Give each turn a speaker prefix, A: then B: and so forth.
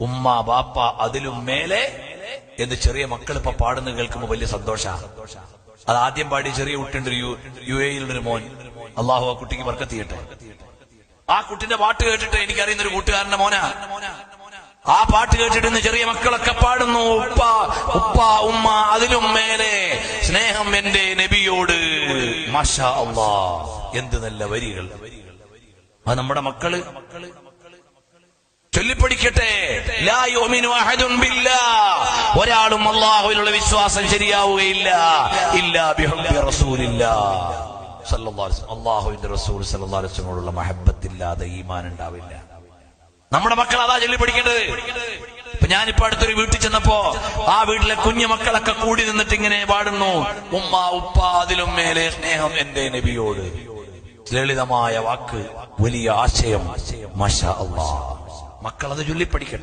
A: ഉമ്മ ബാപ്പ അതിലും മേലെ എന്ന് ചെറിയ മക്കൾ ഇപ്പൊ പാടുന്നത് കേൾക്കുമ്പോ വലിയ സന്തോഷമാണ്. അത് ആദ്യം പാടി ചെറിയ കുട്ടിയുണ്ട്, യു എയിലുള്ളൊരു മോൻ. അള്ളാഹു ആ കുട്ടിക്ക് ബർക്കത്ത് ചെയ്യട്ടെ. ആ കുട്ടിന്റെ പാട്ട് കേട്ടിട്ട് എനിക്കറിയുന്ന ഒരു കൂട്ടുകാരന്റെ മോനാ. ആ പാട്ട് കേട്ടിട്ട് ഇന്ന് ചെറിയ മക്കളൊക്കെ പാടുന്നു, ഉപ്പ ഉപ്പ ഉമ്മ അതിലും മേലെ സ്നേഹം എന്റെ നബിയോട്. മാഷാ അല്ലാഹ്, എന്ത് നല്ല വരികൾ. അത് നമ്മുടെ മക്കള് ചൊല്ലിപ്പടിക്കട്ടെ. ലാ യുഅ്മിനു അഹദുൻ ബില്ലാഹ്, ഒരാളും അല്ലാഹുവിലുള്ള വിശ്വാസം ശരിയാവുകയില്ല ഇല്ലാ ബിഹുബ്ബി റസൂലില്ലാഹ് സല്ലല്ലാഹു അലൈഹി വസല്ലം. അല്ലാഹുവിന്റെ റസൂൽ സല്ലല്ലാഹു അലൈഹി വസല്ലമയോടുള്ള മഹബ്ബത്തില്ലാതെ ഈമാൻ ഉണ്ടാവില്ല. നമ്മുടെ മക്കൾ അതാ ചൊല്ലിപ്പടിക്കേണ്ടത്. ഇപ്പൊ ഞാനിപ്പോ അടുത്തൊരു വീട്ടിൽ ചെന്നപ്പോ ആ വീട്ടിലെ കുഞ്ഞു മക്കളൊക്കെ കൂടി നിന്നിട്ട് ഇങ്ങനെ പാടുന്നു, ഉമ്മ ഉപ്പ അതിലും മേലെ സ്നേഹം എന്റെ നബിയോട്. ലളിതമായ വാക്ക്, വലിയ ആശയം. മാഷാ അല്ലാഹ്, മക്കൾ അത് ചൊല്ലിപ്പടിക്കട്ടെ.